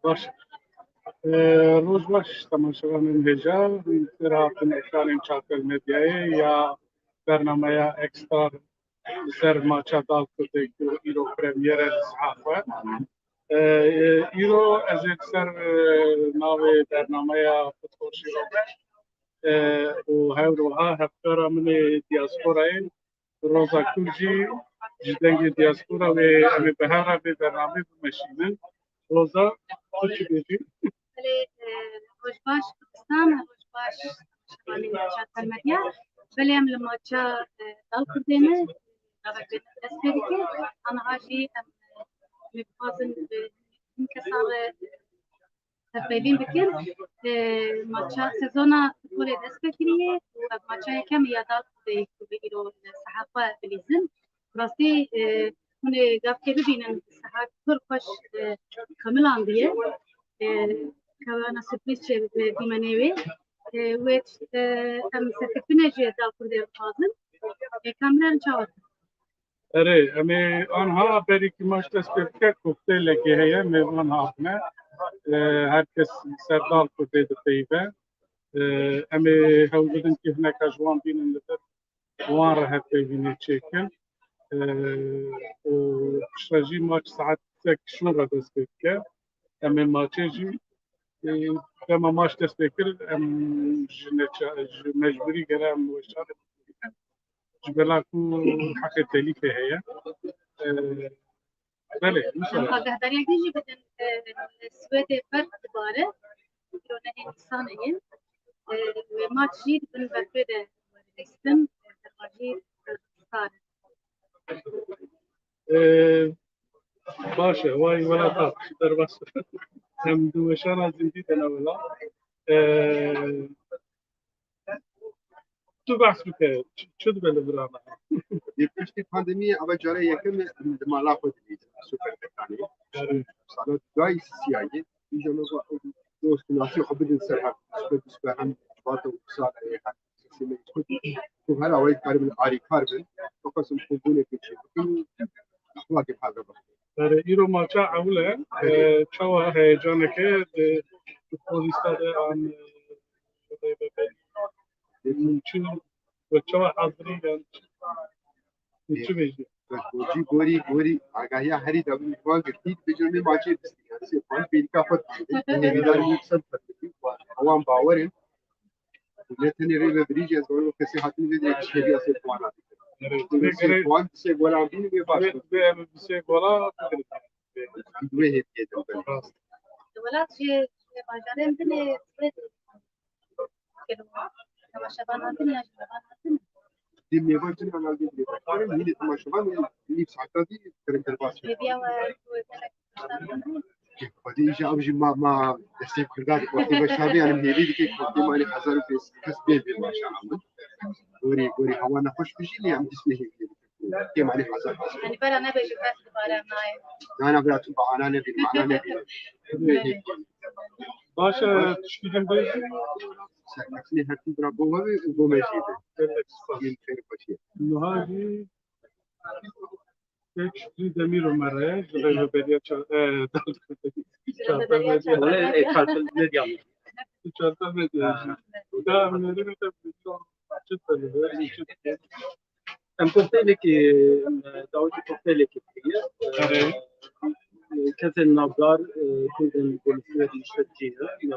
باش روز باش تماشاوان هجا راحتن اکران چاکل مدیای یا برنامه اکسترا سر ماچا دال کرده که ایرو پرمیر صحافه ایرو از اکثر ناو برنامه فتوشی رو و هاوروها هفتارا من دیاسپورای روزا کلجی جدنگ دیاسپورا و امی بهارا به برنامه بمشینن روزا تو چی بیدی؟ روزباش کردستان روزباش شبانی ماچا تلمدیا ولی هم لماچا دال کردنه دابت دست بگی آنها هاشی می‌خواستن این کسان تبدیل بکن ماچا سزونا طول دست بگیریه و ماچا یکم یادات بگیرو صحافه بلیزن راستی اون گفت که ببینن صحافه پر خوش کامل آندیه كوانا سبليس ديمانيوي ويت ام سكتنا جي دال كردي الفاضل كاميرا نشاور اره امی آنها بری که ماش دستگاه کوکتیل که هیه میوان هاتنه هر کس سردال کرده دقیقه امی هودن که هناك جوان بینن لطر وان راحت بینه چیکن و شراجی ماش ساعت تک شنو دستگاه امی ماچه جی لما ماش دستگاه ام مجبوری گرم وشاره جبلاكو حقي تليفه هي بله مثلا قهداري يجي بدن السويد فرق دباره يرونا إنسانين وما تجيد بن بفيدة استن تراجيد صار باشه واي ولا طاق در بس هم دوشان زندي تناولا تو بحث بك شو تبغى برامج يبتدي بانديميا أول جارة يكمل ما لا خد لي سوبر تاني صارت جاي سياجي يجوا دوست ناسي خبرين سرها سوبر هم باتو صار يعني سيمي تو هلا وايد قريب العاري كاربن فقسم خدوني كذي أخلاق هذا ایرو ماچا اوله چوا هیجانه که پولیس‌ها آن چون و چوا حاضری چه میشه گوری آگاهی هری دبی وان گرفت بجنبی ماچی دستی فان بیل کافت نمیدار میکسر فتی اوام باورن نتنی ریو بریج از اون کسی حتی نیست شهری است فانا وان سه گولا بینی به باش به سه گولا دوی هدیه دادن الولاد شيء باجارين دني سويد كده كما شباب دني شباب دي ميوان جنا على دي كارن هي تما شبان اللي بساعتها دي كرنت الباس ليبيا ودي اجى ابجي ما دستي كرداد وقت بشابي انا مهيري دي كنت مالي حزر في كسبي ما شاء الله غوري هو انا خوش بيجي لي عم تسميه كيف مالي حزر يعني بلا نبي جبت بارا معي انا بلا تبع انا نبي معنا نبي باشه تشکیلم بیشی ساكني هاتي برابو هذا وبو ماشي يمكن باشي نهاجی یک چیزی دمیرو مره جلوی بدیا داد ولا كارتل ميديا چهارتا بدیا دا منری میتونه بیشتر چه تلویزیون چه ام كوكتيلك دعوتي كوكتيلك هي كذا النظار كنت البوليسية المشتركية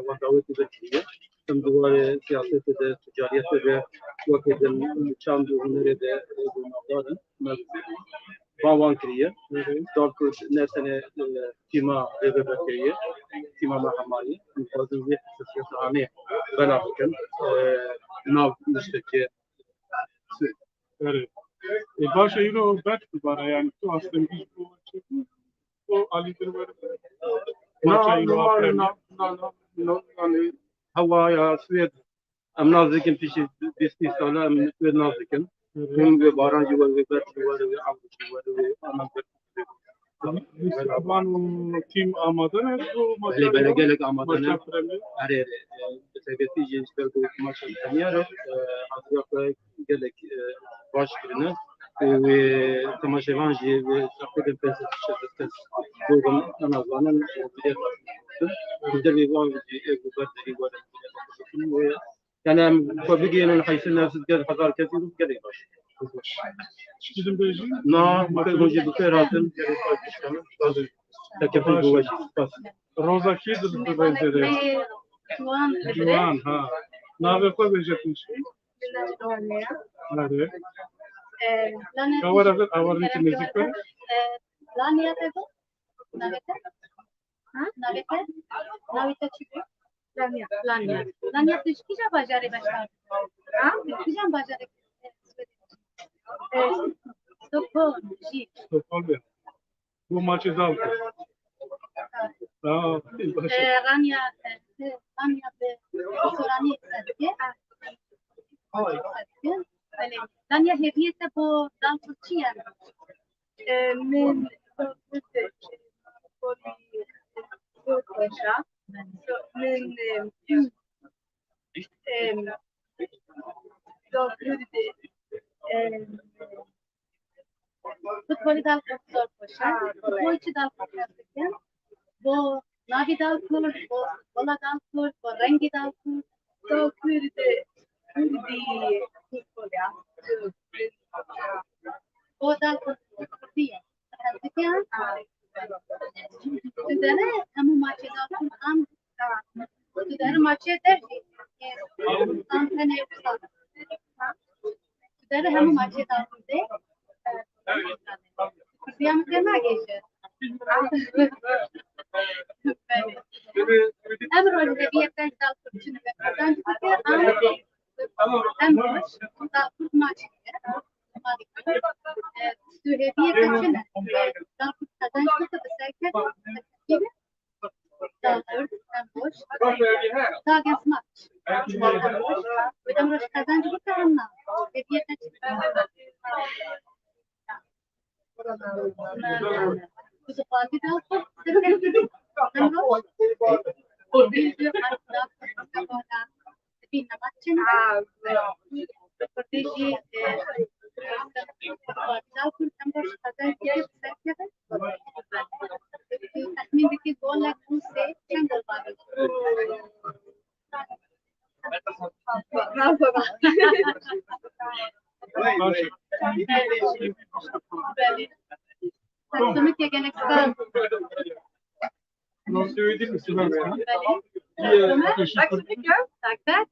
ودعوتي بالكية ام دوار سياسة التجارية وكذا الشام هنري النظار باوان كريه دار كنت نتنه تيما ريبركيه تيما محمالي مفاضل ويح سياسة عامية بنافكن ناو مشتركية باشه اینو بد بباره یعنی تو اصلا هیچ تو علی درباره يعني هو يا سويد ام نازكن في شيء بيستي سولا من سويد نازكن هم باران جوا ويبات جوا ويعود جوا انا طبعا تیم آماده است و اللي بلقلك عمادنا اري بتبيتي جيش بلقو ماشي ثانيه حاضر قالك باش كنا وتماشيفان جي وشاقد بس شدت دوغم انا ظنن بدري وان جي بدري ولا يعني فبقي انا حيث الناس قال حضار كثير وقال باش Sizin bölücü? نا ممكن جي بكراتن لكن في هو بس Roza Kidir bu benzeri. Juan Juan ha. Ne haber koy verecekmiş? Hadi. Kavara ver, avarın için nezik ver. Lania tego? Navete? Ha? Navete? Navete çıkıyor. Lania. Lania düşküce bacarı başlar. Ha? Düşküce bacarı. Stockholm. Stockholm. Bu maçı da aldı. Aa, başı. Rania به سورانی سدگه بله دنیا هدیت با دال چی من futbolu dal zor koşar. Futbolcu dal koşarken bu navi dal kur, bu bola dal kur, bu rengi dal kur. So kurdi futbol ya. O dal kur diye. Hakikaten sizlere hem maçı dal kur am sizlere maçı der ki tam ne yapsam. Sizlere hem maçı dal kur de. Kırdiyan deme geçer. Hem rolde bir yerden dal kurçunu ve kazan çıkıyor hem boş dal kurt maçı sühediye kaçını dal kurt kazan çıkıyor da serket gibi dal kurt hem boş dagens maç ve de boş kazan çıkıyor hem na hediye kaçını Kuzu parti dal kurt serket gibi hem boş Video ada pada di namanya seperti di tahun nomor ada dia saya admin bikin gol lagu se jungle baru Samsung ke Galaxy Non söyledik mi Sivas'ta? Tack så mycket. Tack.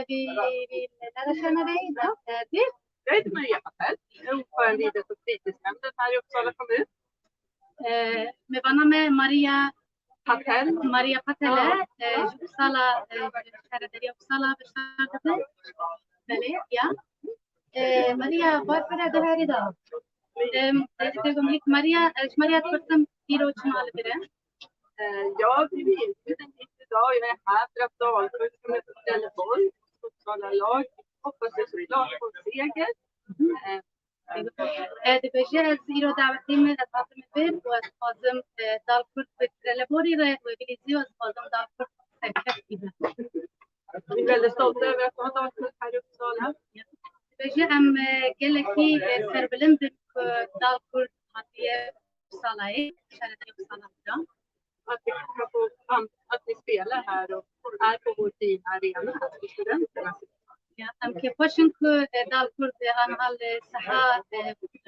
Vi känner dig idag. Jag heter Maria Patell, jag är ordförande i idrotts- och fritidsnämnden här i Uppsala kommun. Med vana med Maria Patell. Patelle, Uppsala, şehirde Uppsala başladı. Böyle, ya. Maria, varför är du här idag? Ett ögonblick, Maria tvärtom idrottsman eller Jag blev inbjuden hit idag. Jag är här för att Dalkurd ska möta Trelleborg, Uppsala lag. Hoppas jag såklart på seger. بجهز إيرو دعوتي من الفاطمة بير وأسفازم دالكورد بترلبوري وإنجليزي وأسفازم دالكورد سكت إذا. Jag är väldigt stolt över att ha Dalkurd här i Uppsala. بجهم قالكي سربلم دالكورد هاتيه Uppsalae, شهر Uppsala. Att vi kan få att vi spelar här och är på vår fina arena här för studenterna. أم كيفاشن كدال كرد أنا الساحة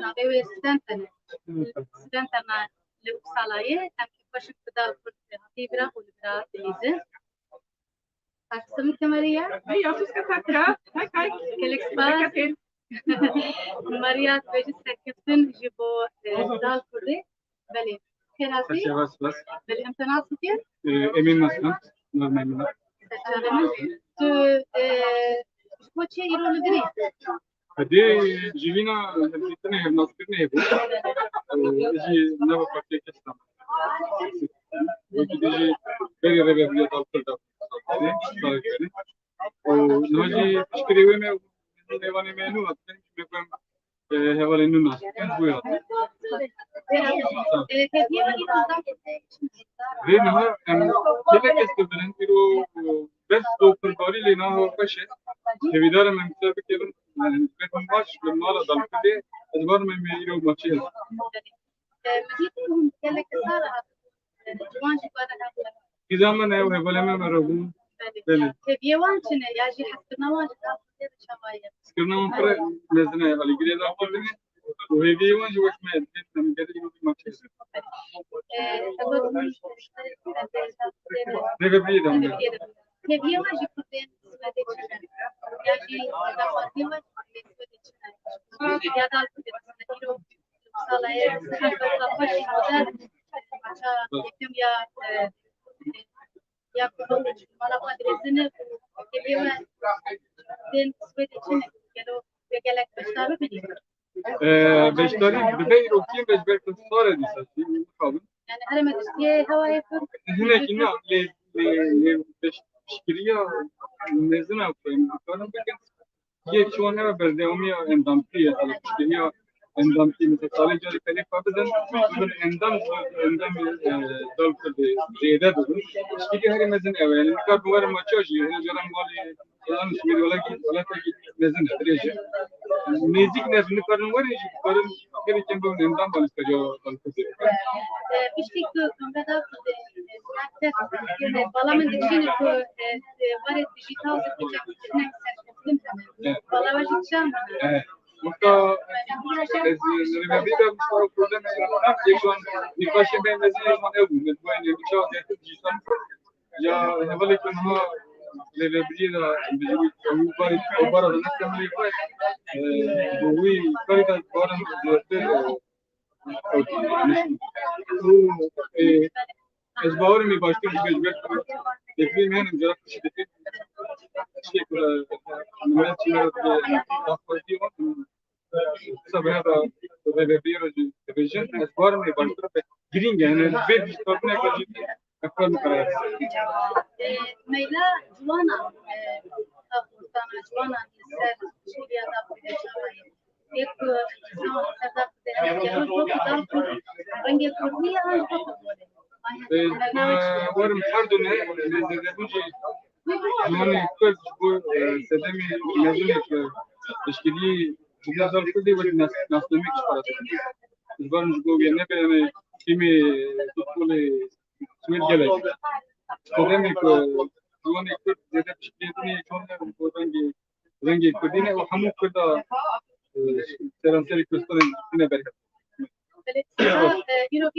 نبي studenten لأوبسالاية أم كيفاشن كدال كرد هتيبرا ولبرا دليزة. Tack så mycket Maria. Det är jag som ska tacka. Tack. Lycka till. Maria تواجه سكتن جبو دال كرد بلي كراسي Bas. بلي امتناع سكير. Emin nasılsın? Normal. Tu Skoçya İrolu biri. Hadi Jivina hemşitine hem nasıl ne bu? Eji ne bakar ki kestam. Bu gidişi beri rebe dalkırda. O noji işkirive me nevane menu atın ki ben hevale nuna. Bu ya. Ve naha kile kestibinin biro best doktor bari lena ho kaşe. Hevidar memsel bir kelin نسبة ماتش بالمرة ضلكتي أزبار من ميرو ماتشين مدينتهم كلك صار جوان جبارة هذا إذا ما نهوا ولا ما مرغون بيوان شنو ياجي حسبنا واجد هذا شوايه سكرنا من فرق نزنا على جريدة أقولني وهي بيوان جوش ما يدري من قدر يوم ماتشين ده بيدا بيوان جبتين ياجي دافعتي واجد يا دال كده صلاة حرب الطفش هذا يكمل يا كلهم ولا ما أدري زين كبيرة زين سويت شنو كانوا يقولك بشتغل بدي بشتري بدي روكين بس بيت الصورة دي ساتي مقابل يعني أنا ما تشتري هواي فر هنا كنا ل بشكرية نزنا في مكان بكن ये चुनाव में बर्देओमी और एंडम्पी है तो इसलिए एंडम्पी में साले जो पहले पापदन फिर एंडम दल कर दे जेदा दो इसके हरे मजन है इनका दुआर मचो जी है जो हम बोले जान सुमिर वाला की मजन है रेजे म्यूजिक ने सुन कर वर पर फिर चंबो एंडम बन कर जो दल कर दे بيشتكي كم كذا والله من دشين كو ورد ديجيتال والله واجد شام Mutta niribida mshahara problem na yekon nikashi be mezi man ebu netwa ne bichao de jisan ya hevali kunha niribida bijuwi ubari ubara na kamli ko buwi karita baran de ezbawr mi başka bir mecbur tekrar hemen cevap şiddet şey من सब هذا بيولوجي division اسبوع में बढ़ता है ग्रीन يعني البيت करने का जी अक्सर कराया ميلا جوانا أفضل جوانا نسال شوية دابا شوية يك سام هذا يقول دابا رنجة كورنيا ورم حردنا لزوجي يعني كل سدمي مزونك تشكيلي بنظر كلي والناس ناس فرات البرنج جوبي نبي أنا كمي تقول سويت جلك سدمي كوني كل زيادة تشكيلني كون رنجي كدينه وحمو كده سلام كريستال هنا بركة يرو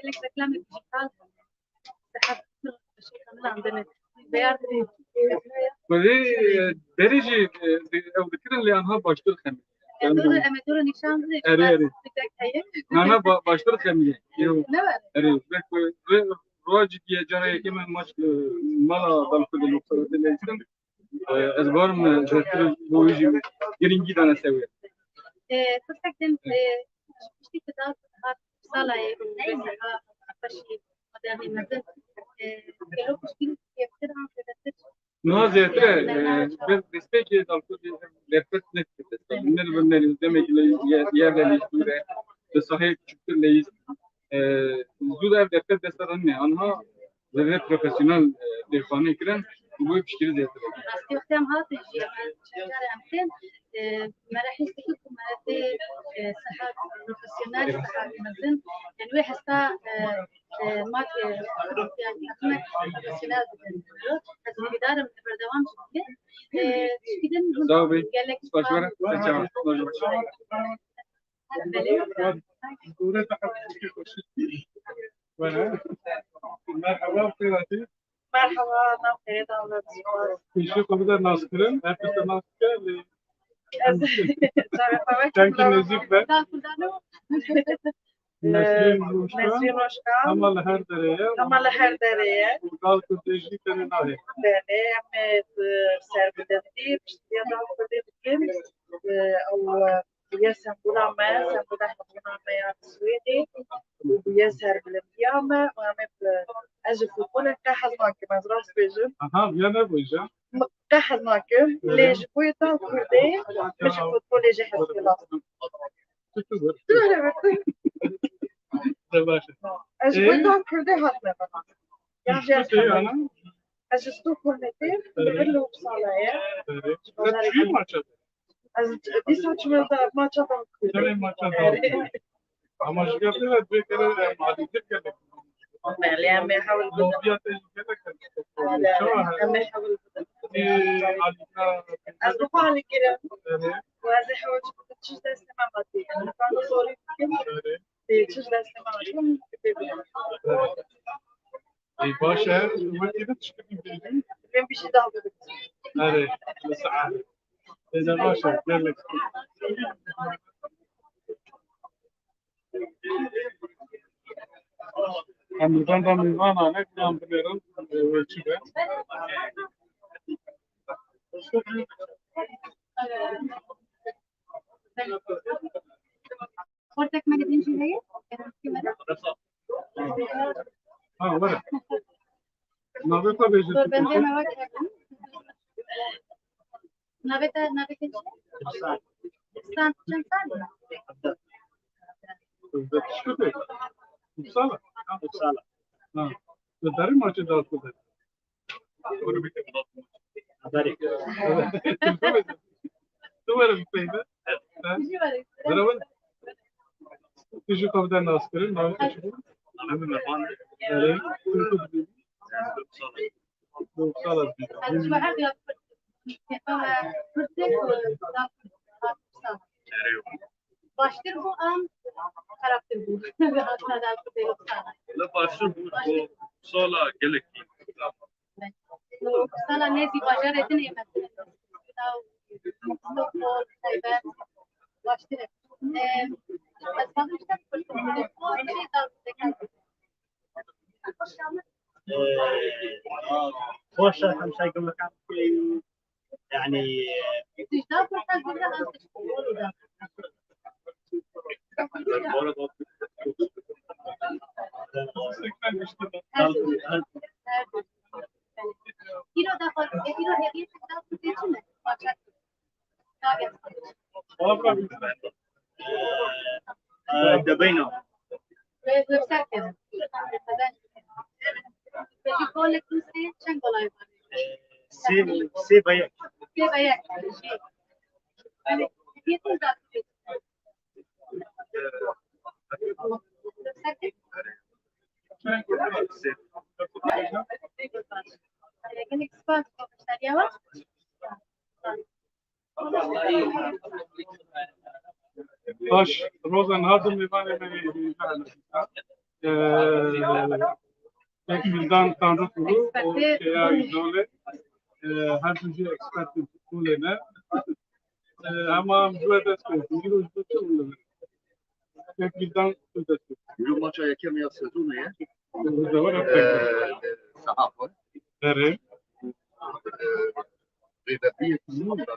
لك ركلام ديجيتال سحب عندنا بيعرف وذي درجة أو ذكر اللي أنا باشتغل خميس. دور نشان زي أري أنا باشتغل خميس. يو لا أري بس راجع جرى كمان مش مالا بالكل المقصود اللي يسمى أسبار من ذكر بوجي يرينجي دانا سوي. تستخدم شيء كذا صلاة أفشي مدامي مثلا كلو مشكلة كيف ما زيتره بس بيجي دالكو لفت نت من البرنامج دمج يابلي يشوره بصحيح شكل ليس زود لفت دسترني أنها زي بروفيشنال دخاني كلام وهو بشكل زيتره. استخدام هذا الشيء شجرة أمثال مراحل تكون مراحل صحة بروفيشنال صحة مثلا يعني واحد سا ما يعني أكمل بروفيشنال هذا الإدارة من البردوام شكله كده زاوي قال لك سباشورة تجاه مرحبا بخيراتي مرحبا أنا فريدة الله تسوار شو قبضة ناصرين هرتست ناصرين تعرف كان نزيك ده نسرين نسرين روشا روشكا عمل هر درية عمل هر درية وقال كنت يجي كان ناهي بله أمي بسر بدفتي بشتري دار بدي بكم أو بيا سنبولا حبونا ما السويدي وبيا سر بالبيامة وأمي أجي فوتبول كحز معك مزرعة بيجن aha yana boyunca كحز معك ليش بويتا كردي مش فوتبول يجي حسي لاصق tutuyor. أجي بويتا كردي هات مثلا يعني Tutuyor ana. از استکهلم دبلو بصالة چی maça? از 20 مدة maça da Tabii maça da. Ama şu yapıyorlar bir kere mağduriyet geldi. بله همه حول بدم Lobya tehlikeli geldi. همه حول بدم از دو حال گرم و از حواج بدم چیز دست من باتی من فانا صوری بکنم چیز دست من باتی ببینم باشه من كده تشتكي بالجيم ben bir şey daha بدم هذه الساعة إذا باشه قال لك هم بندم من أنا كلام بنيران وشيء Ortak magazin şeyi. ها ورا نابتا بيجي Dur ben de merak ettim. Naveta şey? Sen sen تشكتي وصالة وصالة ها تدري ما تدار كده تو ورا الفيدة برا تيجي قبل الناس كريم ناوي تشوف وصالة شو حد يقول baştır bu an karakter bu. Hatta da bu değil sana. لا باشر bu sola gelek. Sana ne zibajaretin yemesin. Stokol, sayber, baştır. Az fazla işte fırsatı. O şey daha خوش خمسة يقول لك يعني تجدار fırsat burada az tişkol da. Kilo da var. Kilo hediye daha tutuyor mu? Başak. دبينو Ve gösterken. Peki kolektifte çen kolay var. سي بيك Bir bayak şey. Yani hediye de لكن اكسبات اشتريها وقت باش روزن هذا میوانه یک میزان تانرو کلو و شیا ایدوله هر چیزی اکسپرت کله نه ama böyle de söylüyorum. یک میزان تو دست. Yu maça yakem ya sezonu ya. Bu da var hep. Sahaf var. Evet. Ve bir kısmı da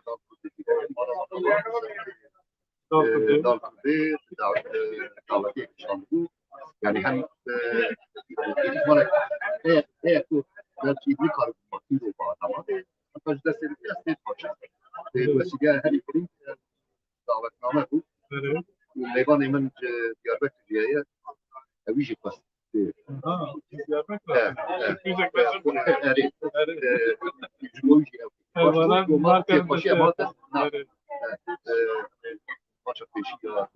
Doğru. davetiye şansı. Yani hem ihtimalle eğer bu belki bir karı bakıyor ama hatta dersleri biraz net maça. Vesile her ikinin davetname bu. Evet. Leyvan hemen Diyarbakır'ya Avicii pas. Ha, yapmak Evet. lazım. Güzel bir Bunu evet. Evet. Hayvanlar marka başa marka. Evet. Maça peşiyor.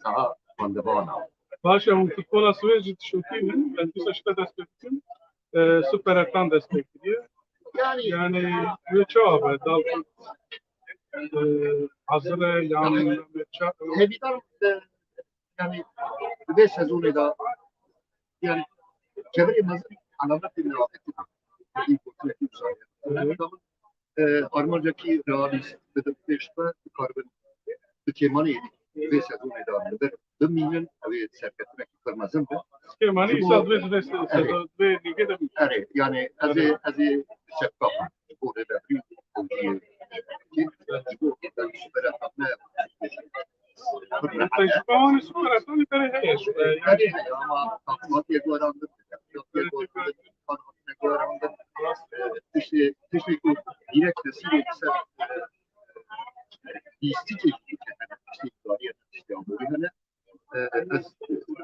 Saha bandavana. Başka un futbola süreci tişörtüyle ben bu saçta destekliyorum. Süper ekran destekliyor. Yani çoğu haber dalga hazır yani Hevidan yani bir sezonu da yani çevremizin alamet bir nefesi. İyi kurtuluşu sayesinde. Armacaki realist dedikleşme karbon tükemani bir sezonu da nedir? Bu milyon ve serketmek kırmızın bu. Skemani ise ve lige de Evet yani az şeffaf bu da bir konjiye. Bu süper atma. tecrübe süper ekran bir Yani ama takmatik oranında işte direkt Suriye ise istici işte bu yani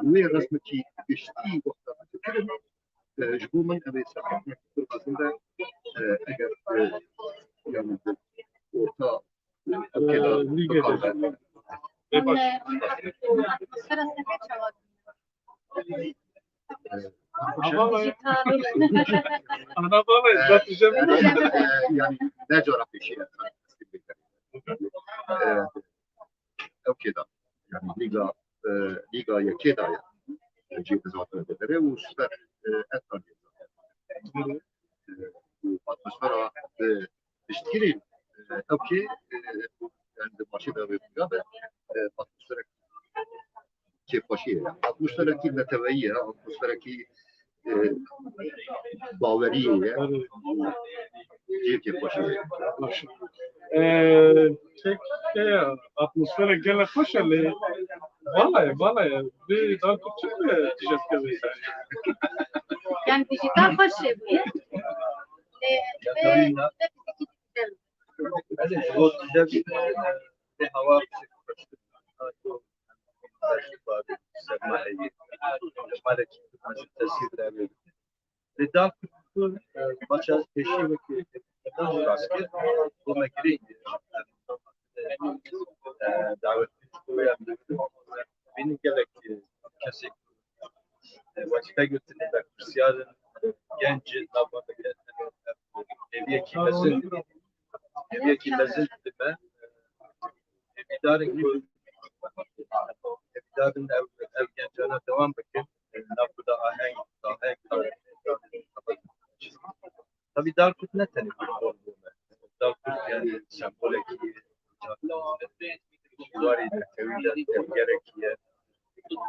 bu resmi ki geçtiği vakti bu evet serketin kurmasında eğer yani orta ülkeler Ligede. bakarlar. atmosfera sefer çavadı. Vallahi Dijital. Anadolu'ya batacağım. Yani ne coğrafya şey كده يعني ليغا يا كده يعني جيب زعتر بدري وسبر اثر واتمosfera تشتري اوكي عند ماشي ده بيبقى atmosfera كيف ماشي atmosfera كلمة تبعية atmosfera كي باورية كيف ماشي Atmosfere gene hoş ali vallahi bir daha küçük bir ticaret kavisi. Yani dijital hoş şey bu ya. Ve fiziki dijital. هذا هو الكتاب في هواء لذلك başa teşvik etmek bu mekri davet benim gerek kesik vakite götürülen siyasın genç nabata eviye kimlesin de idarın gençlerine devam bakın nabıda ahenk tabii Darkut ne tanıyor? Darkut yani sembolik var idi, tevhidler gerekiyor.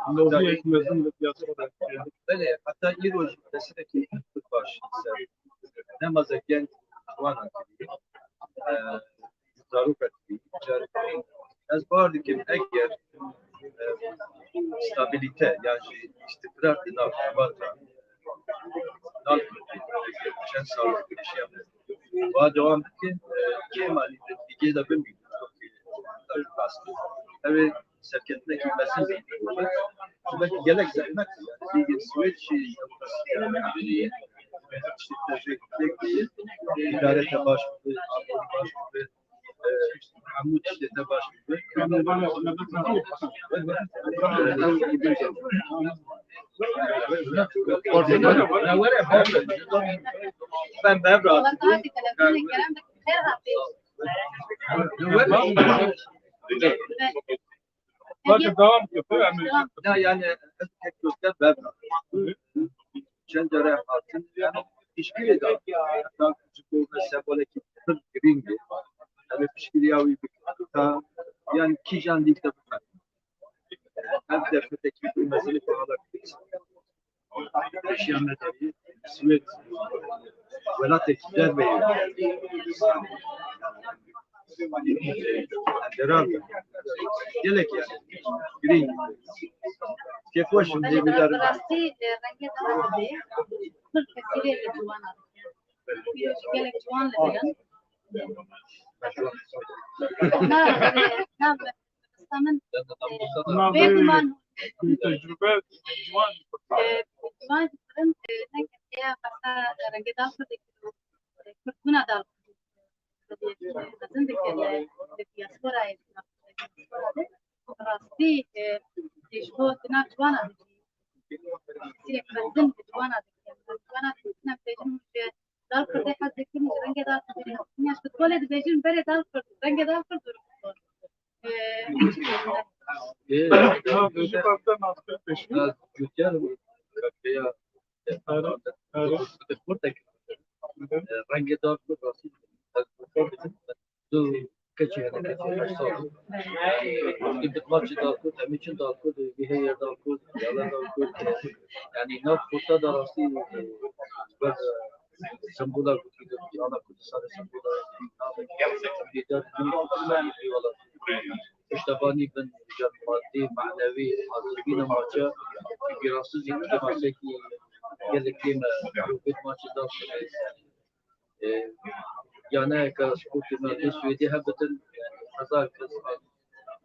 Lobi ekmezin de piyasada. Böyle hatta İroz meseleki baş namaza genç var gibi zaruf etti. Az vardı ki eğer stabilite yani istikrar dinamika عشان صارت كل شيء وهذا دوام كان كيما اللي جيدا بنبي أبي سكتنا كي بس بس جالك زحمة في سويتش إدارة باش عمود باش ben Bebra. Allah daha bir telefonu gelen de her hafta. Hadi devam yapıyor. Ya yani tek göster Bebra. Cendere altın yani hiçbir de hatta küçük olma sembolik bir gringi. Yani hiçbir yavi ta yani kijan dikte bu. Hem de feteki bir mesele falan. Eşya medeni, Süveyt, velat ekler ve Deran, gelek yani, green. Kef hoş şimdi bir darı. Rasti rengi daha iyi. Kır kesire juan adı. Bir gelek juan leden. Na ve kuman tecrübe juan fırın ne kadar basta rengi daha fazla kurtuna da lazım de diaspora es rasti işko tına juan adı. Sirek lazım juan adı. Juan adı ne pejim dal kurde had dekin rengi daha fazla. Niye şu kolej bejim bere dal kurde rengi daha fazla. Küçük hafta nasıl peşin? Güzel veya rengi daha fazla. كتير بتمشي دالكود أميشن دالكود بهي دالكود يلا دالكود يعني ناف فوتا دراسي بس سمبولا كده أنا كنت صار سمبولا بيدار في ولا اشتباني بن رجال مادي معنوي حاضرين ماجا في راسي كده ماسكي قال كلمة بيت ماشي دالكود يعني كسكوت ما السويدي هبتن هزار كس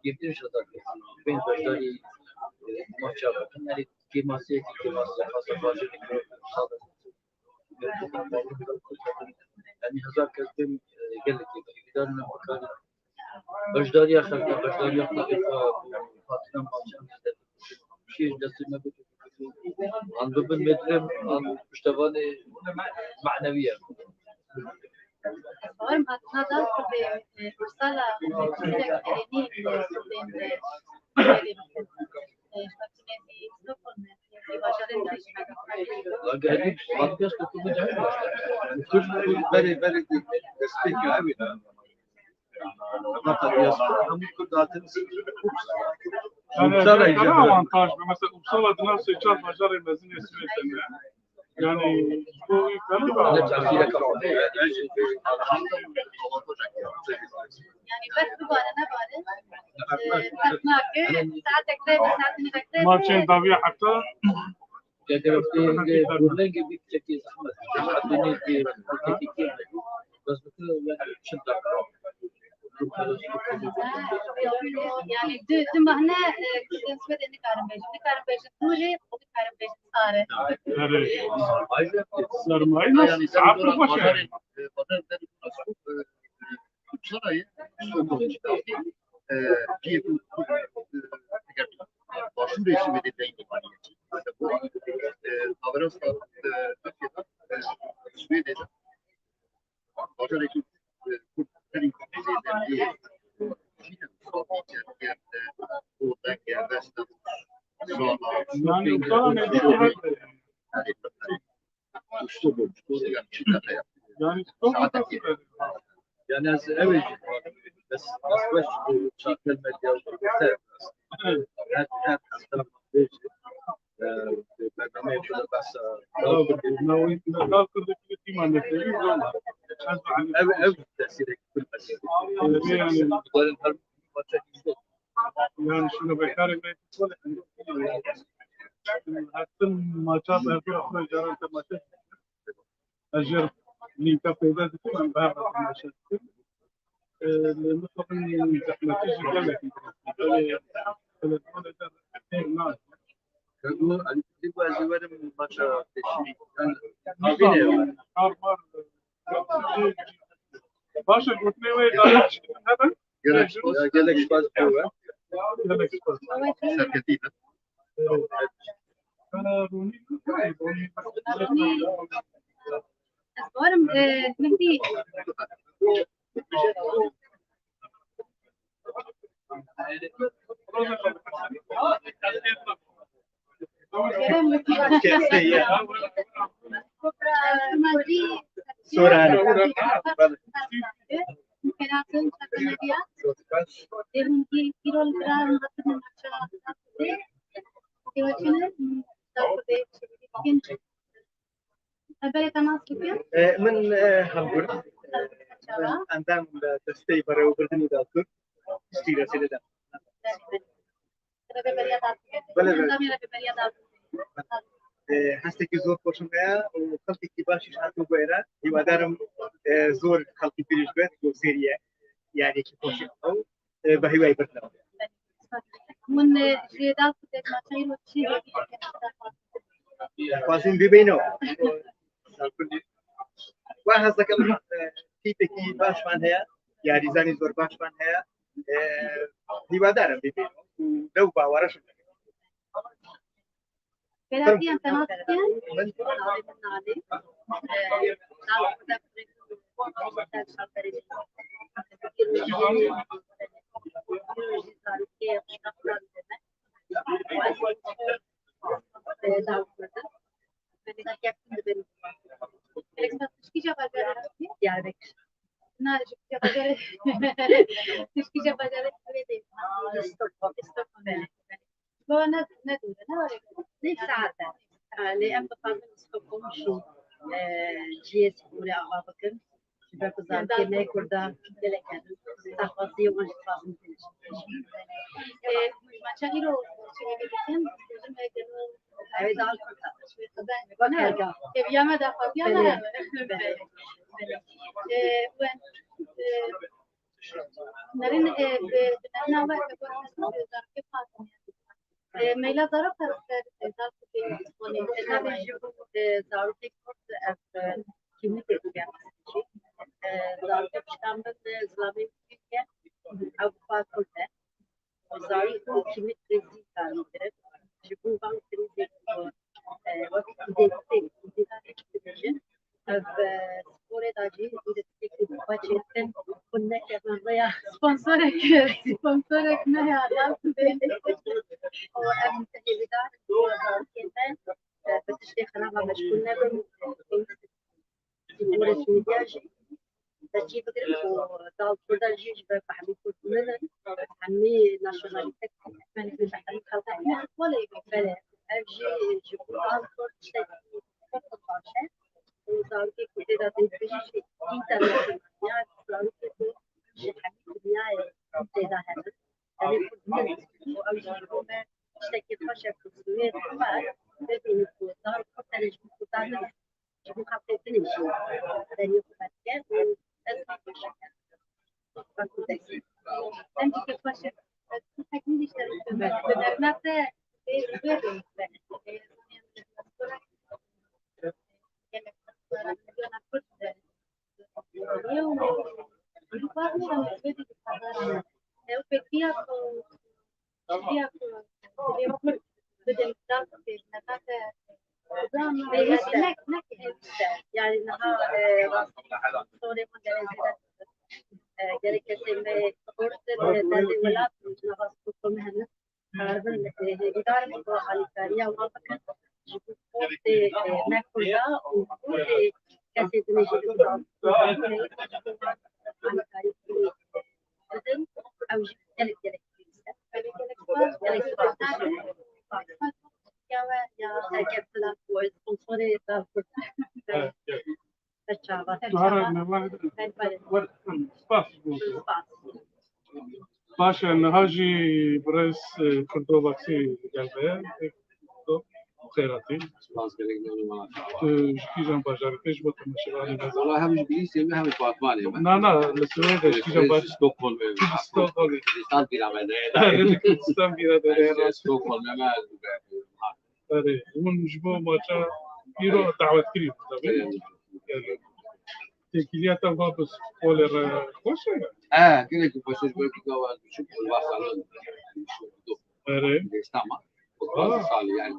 يمكن شذا بين بشري ما شاء الله يعني كي ما سيك كي ما سيك خاصة باجر صادق يعني هزار كلمة قال لك إذا أنا مكان بجدار يا خلق بجدار يا خلق فاتنا ما شيء جالس ما بتو عن ضمن مدرم عن مشتغل معنوية Varım hatta da kursala قاعدين بودكاست كله جميل كل very very good speak قوي نقطة هم كل ذاتهم Yani Upsala bir tane icabı. avantaj. Mesela Uppsala'dan seçer bacar emezin esmiyetinde. Yani bu yukarı bir أنا avantaj. تعرفين كفاية yani bak bu bana ne bari bakmak saat ekle saatini bekle Maçın davi hatta jadi waktu yang bulan ke big check Ahmad ini di titik bas betul yang cinta yani dün bahane kısmet ne karım beş tuje o karım beş sare yani sermaye nasıl? Saatlik başı. Upsala'yı başvuru resmi de değil maliyeti. Bu Avrasya Türkiye'de Suriye'de Bacar ekip Kurtların Kuzey'den oradan gelmezden sonra Yani Uppsala mevcut hatta. Yani çok ötesi. يعني أول بس بس شكل المديا هات برنامج بس لو كنت في ما نتكلم أول تأثير كل بس يعني دول الحرب ما تشوف yani şunu bekarım ben böyle hatta maça yapıyor afro jaran te maça ajır linka peyda etti ben daha maça لأنه طبعا نتيجة جلك كانوا الفيديو أزواج من ماتش تشري كان Başa gitmeye ve daha hemen جالك شباز جوا serketiyle varım mehdi Mümkünatın takımıya devin ki kirol gram hatırın aşağıda kirolçinin dağıtı için evvel temas ediyor من همبورغ عندهم دستي برای وبردنی داکر استیرا سیده هستی که زور خوشم گیا و خلقی که باشیش هاتو باید هیوادارم زور خلقی پیش بید و سریع یعنی که خوشم او به هیوای بردنم من جدال کدک ماشین و چی خوازم ببینم و هستی که تیپی که باش من هیا یاریزانی زور باش من هیا هیوادارم ببینم و دو باورشم Belediye temas ediyor لأن بقابل استقام شو جيس ولا أغابكم شباب زاركي ما يكردا دلكان تخاصي ومش فاهم Maçayiro çekebilirsin. أريد أعرف Eviyama da fazla نرين بناء وقت كنا كيف ميلا ضرب ضرب زارو تكفت زارك بشتغل زلابي كيكه او فاكولته زاري كيميت كريزي كان كده جيبون بان كريزي وقت ديكتي ديكتي سبوري داجي ديكتي باتشيتن كنا كمان ضيع سبونسورك ما هذا هو أهم تهيئات كمان بتشتي خلاص مش كنا سبوري سويداجي تجيب كده ودال كده جيج بحبي كلنا عمي ناشوناليتك من بحبي خلقنا ولا يبقى أجي جبنا تشتي فقط وصار كي كده ده تيجي إنترناشونال يعني صار كده شيء حبيب دنيا كده هذا يعني كل وأجي روما اشتكي خشب في السويد ما بدي نقول صار كده نجيب كده نجيب خاطر تنجي يعني كده أسمع بشكل فكده أنت كيف خشب تكمل اشتريت بدرنا يعني انها صوري مدرسة جري كسمة قرص الذي ولا نغص مهنة هذا إدارة الخالقية وافقت جبت ناكلها وكل كاسة نجيب أو جبت باشا نهاجي بريس كنتروفاكسي قلبه خيراتي شكيجان باجارتش بطل مشغالي والله هم انجليزي ما هم باطماني نا السويد شكيجان باجارتش ستوكهولم ستوكهولم استانبول عملنا ستوكهولم ستوكهولم ما أري ومن جبوا ماتشا يرو دعوة كريم تكيليا تبغى بس كولر خوشة كنا كيف بس بقول كذا شوف الواصل أري استمع صار يعني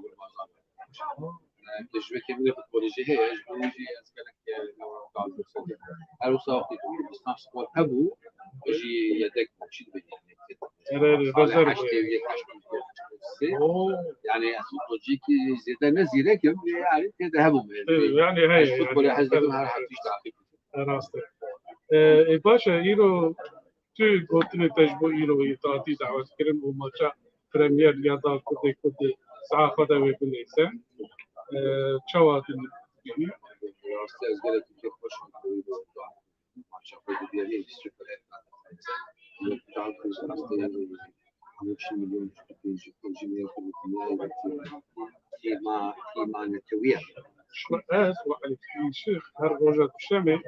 تجربة كبيرة في الكوليجي هي الكوليجي أسكنك لو قاعد بسجل هل وصلت بس نفس الوقت أبو يجي يدك شيء أري بزر يعني لوجيكي زيادة نزيلة كم يعني كذا هبوا يعني هاي الفوتبول حزتهم راح تشتغل راسته باشا إيرو تو قلتني تجبو إيرو يتعطي دعوة كريم وماتشا بريمير رياضة كده ساعة خدا ويكون إنسان شوات يعني أستاذ قالت كيف خوش ما شاء الله بديانين السوبر مليون كيما نتويا شوات وعلى الشيخ هرجوجة الشامي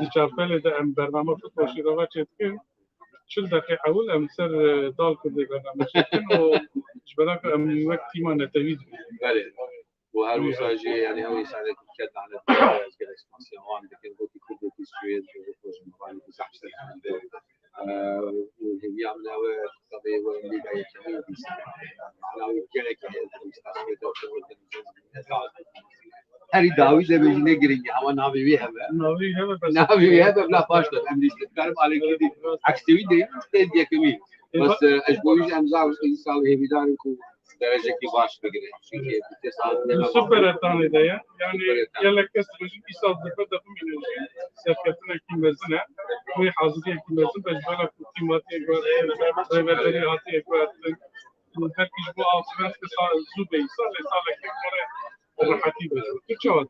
يشاركني ده أم برنامج فوتوشي رواتش يتكلم شل دقيقة أول أمثال دال كده برنامج يتكلم وجبلك أم وقت ما نتويج وهالوساجي يعني هو يساعدك كذا على الإكسبانسيون عندك الوقت كله في السويد وخوش مباني في زحمة وهي عملنا وطبيعي واللي جاي كمان بس أنا وكذا هاري داوي ده بيجي نجري أو نابي بيها نابي بيها بلا فاشل أمريكا تعرف على كذي عكس تبي ده تدي كمين بس أشبويش أمزاج إنسان هي بداركو درجة كباش بقدر شيء بتصل سوبر الثاني ده يعني يلا كسر يصاب بفضل من شركتنا كيمزنا وهي حاضرين كيمزنا بجبلها كتيماتي ريفرتري هاتي هر كيجبو أوفرنس كسر زوبي صار كيكورة راحتي بس كتشوت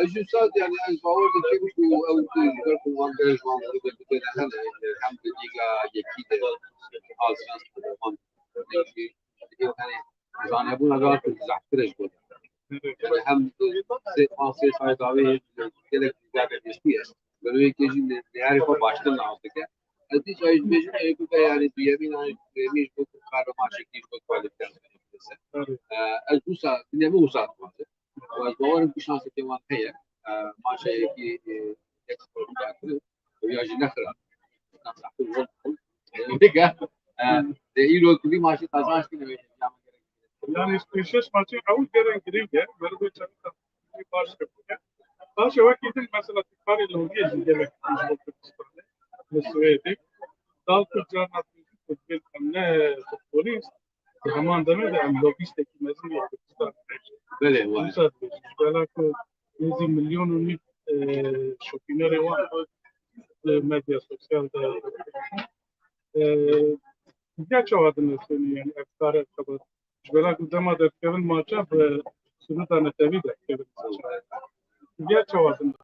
الجسات يعني الفاور كيف أو تقدر وانجرز وانجرز بدنا هلا الحمد لله يكيد أوفرنس زاني أبونا قال في الزعترش بود. هم سه ساعة داوي كده كده بيستيس. بلوي كيجي نعرفه باشتر نعرفه كده. أنتي شايف بيجي يقول يعني بيمين بيمين بود خارج ما شكل بود كواليتي. البوسا الدنيا مو وسط ماذا. والباور بشانس كمان هي ما شيء كي ويا جنخرة نصح الوضع دقة يلو كل ماشي تازانش كنا Yani İsveç maçı avul gelen girince böyle bir çabuk bir baş yapıyor. Daha sonra gidin mesela Ticari Logiye giderek Uzbekistan'da ve Suudi. Dal Kırca'nın atlısı hamle polis zaman deme de lojistik mezun Uzbekistan. بله هو Uzat böyle ki 100 milyon şopinleri var medya sosyalda. Geç o adını söylüyor yani efkara kadar. Böyle kudama da Kevin maça ve Sunudan'a tabi de Kevin maça. Geç o adını.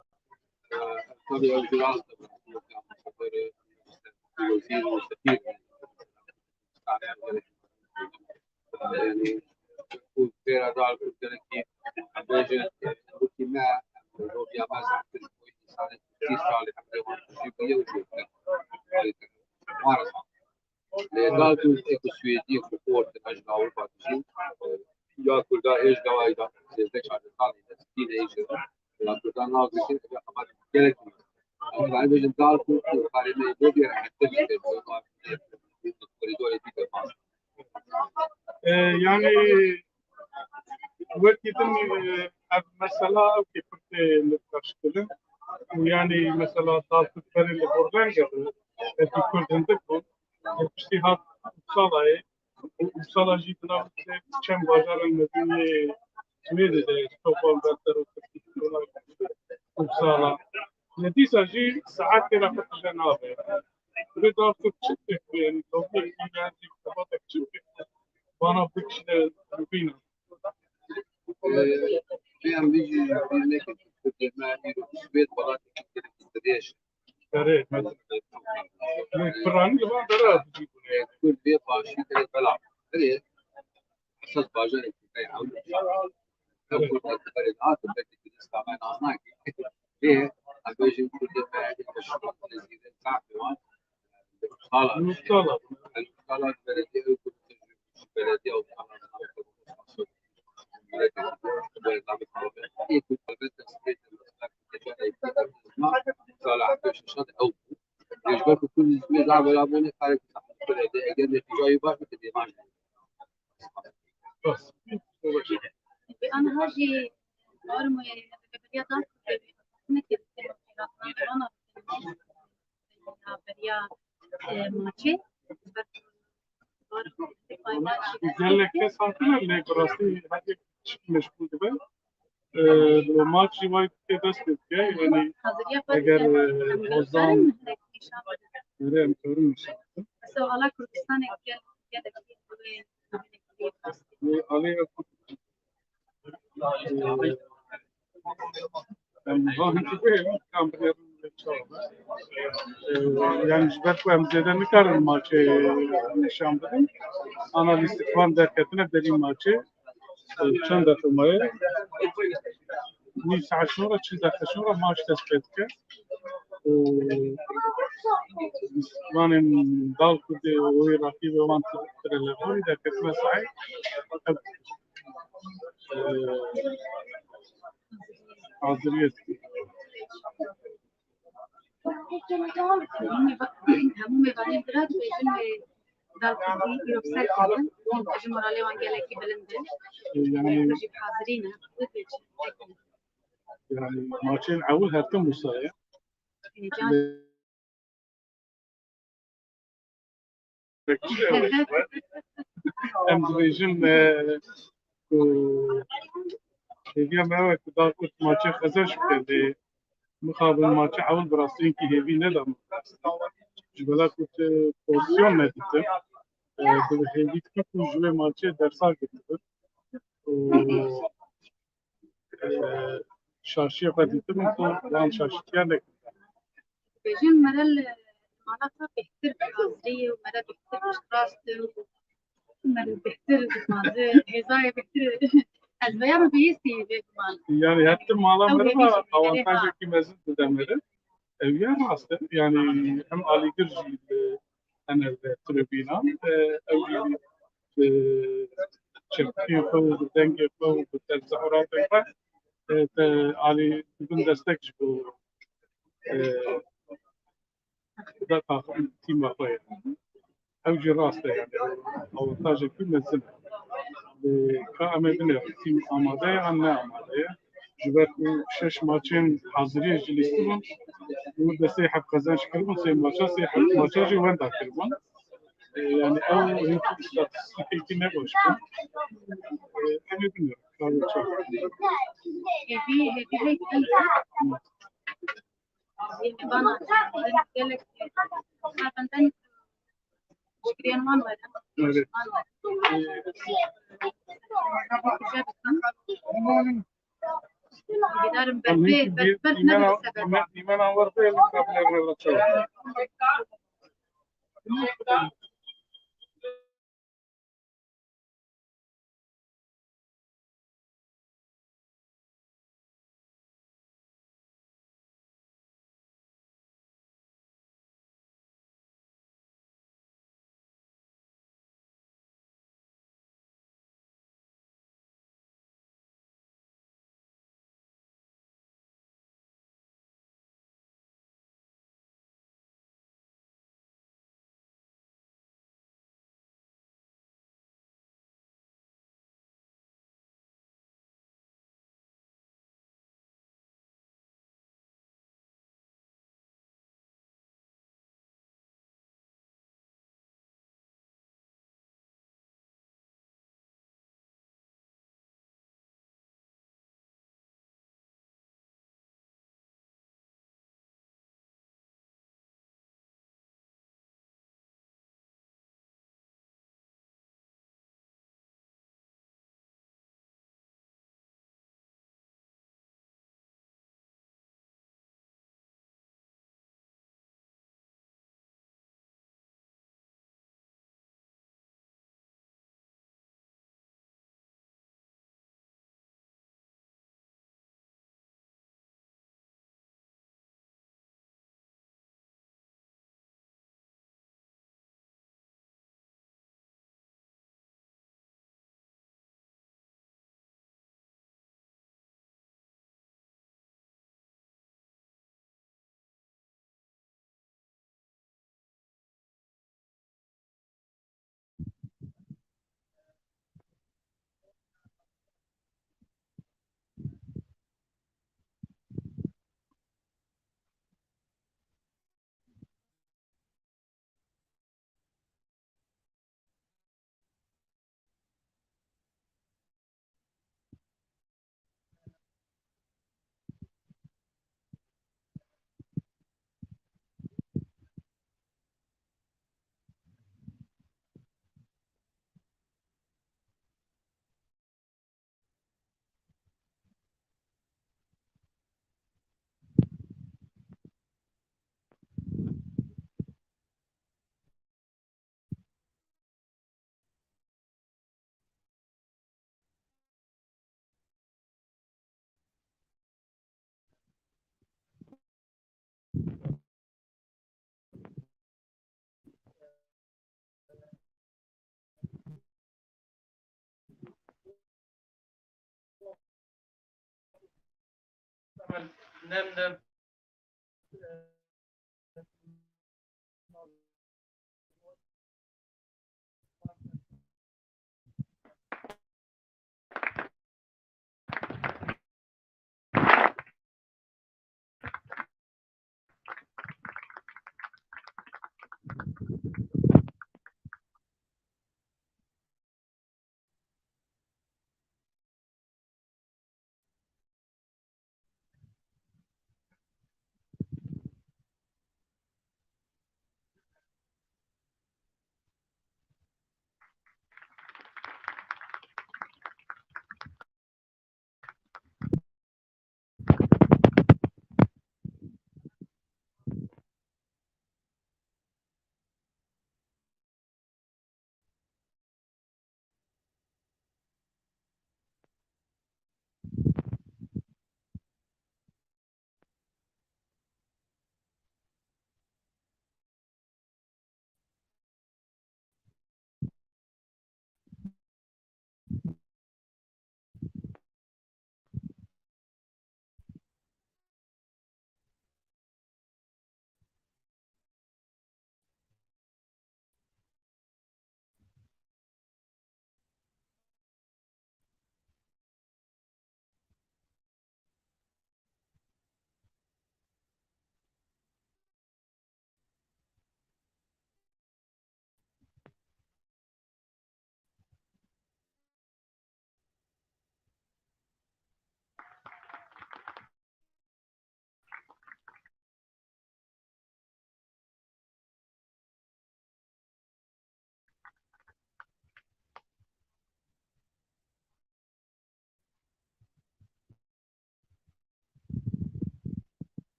طبعا الجراس الوزير والسفير يعني يكون في رادار كنت لكي أبوجه ممكن ما لو في أماز عبد الكويت صارت كثير صالح عبد الجيبية وجوه مارسة قال كنت إكو سويدي كفور تنجل أول باتشين يا كل دا إيش قوايدا زيزدك شعر الثاني تسكين إيش لا كل دا ناقصين أبي أخبار كلك بعد بجن دال كنت قارنة يبودي راح تلك الكوريدور يديك الماس Yani vakitın mesela kipirte karşılığı yani mesela Dalkırtlarıyla buradan geldi. Kurdundak bu. İştihat Uppsala'yı Uppsala jitna çem bajarın medeni Suriye'de Stockholm'da tarafı Uppsala. Netisa ji saat kera fatışan abi. Ve Dalkırt çıktı yani Dalkırt yani kapatak çıktı. Bana bir kişide rubina. هم بيجي هناك في السويد مرات قديش Evet mesela. Kur'an'ı var da كل بيت باشي كده بلعب كده حسب باجر كده يعاود لو كنت الفريقات بدك تستعمل هناك ليه بيجي كل ما عندك الشغل الذي تعرف خلاص Mustafa. الخلاص بلديه بلديه او صالح شاطئ او يجبرك كل اسبوع لاعب يلعبون خارج كل اجازه في جاي باش تدي معنا Bas. أنا هاجي أرمي برياضة مثل أنا بريا ماتشي Özellikle santimlerle burası hadi meşgul gibi. Bu maç rivayet edildi yani eğer Lozan nereye görmüş. سؤال كردستان Ali yani belki emzeden ne kadar maçı nişan dedim. Analistik van derketine derin maçı çند دقيقة نص ساعة شورى چند دقيقة شورى ماش تثبت كه و وان دال كده وهي رقيبة وان ترلفوني ده كتنا ساعة حاضرية همون می‌بینیم درد بیشتر دال کردی یوفسر کردن اون تجمعالی وانگلی کی بلنده yani رجيب حاضرين yani maçın avul hatta musaya hem diyeceğim هي ما تقدر كنت ماتش خزاش كده مقابل ماتش عول براسين كي هيفي ندم جبلا كنت بوزيشن نديته ده هيفي كنت جوي ماتش درسا كده شاشيه بديته من وان شاشيه لك بيجين مرل معناتها بيحتر بالعصرية ومرل بيحتر بالشراسة ومرل بيحتر بالمازة هزاية بيحتر البيان بيستي بيكمان yani hatta mağlalara avantajı ki mezun dedemleri evyen hasta yani hem Ali Gürcü ana tribüna evli çirkin fawz denge fawz tezahürat var Ali bugün destek bu ده تيم أخويا أو جي راسته يعني أو تاج كل الزمن كأمي بنا تيم آمادة عنا آمادة جبت شش ماتشين حاضرين جلستون مدة سيحة قزانش كلمون سي ماتشا سيحة ماتشا جي وين دا كلمون يعني أو هيك استاتستيكي نبوش أمي بنا كانوا تشوف هي بنا قالك خافن شكريان وان ولا بدارم بربيه بس نبي السبب إيمان ورثة اللي قبل ولا تشوف نعم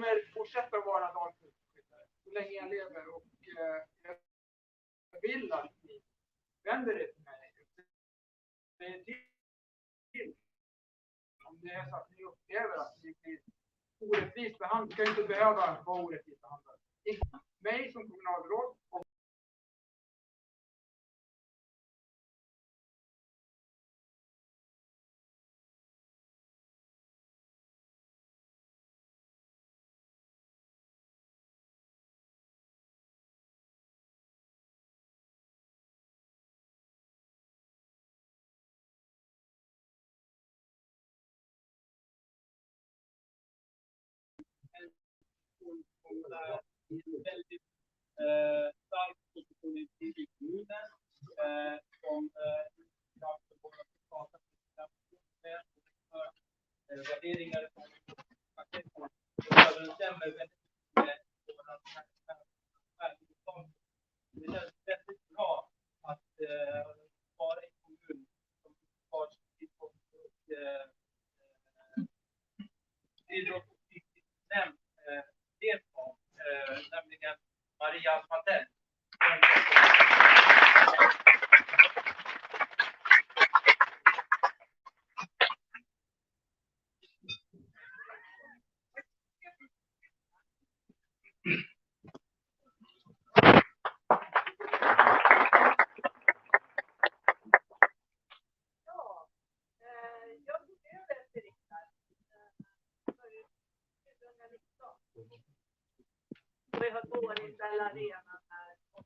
kommer fortsätta vara dalkursskyttar så länge jag lever och jag vill att ni vänder er till mig. Om det är så att ni upplever att ni blir orättvist behandlade, ska inte behöva vara orättvist behandlade. Mig som kommunalråd och väldigt stark position i kommunen som värderingar som överensstämmer väldigt med våra värden. Det känns väldigt bra att vara i en kommun som har idrott och fritidsnämnd deltar, nämligen Maria Patell. Vi har två ställa arenan här och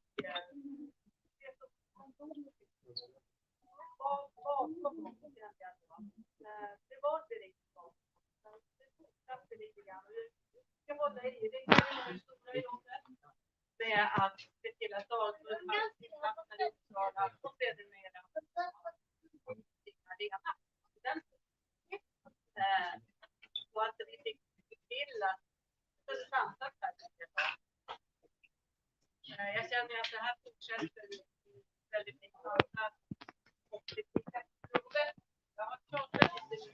det var direkt lite grann. Vi ska hålla i det stora jobbet med att se till att dagsförhållanden i Uppsala och sedermera arena. Och att vi fick till att stanna här. Jag känner att det här fortsätter väldigt mycket annat. Och det är provet. Jag har pratat lite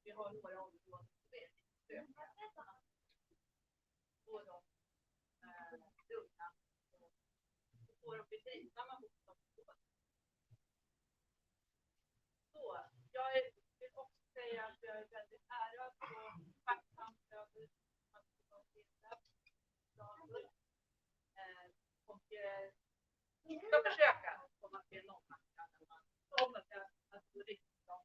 vi har några områden som är på de unga och får de beslutsamma mot dem. Så jag vill också säga att jag är väldigt ärad och tacksam över att få veta och ska försöka komma till någon om att få riktigt bra.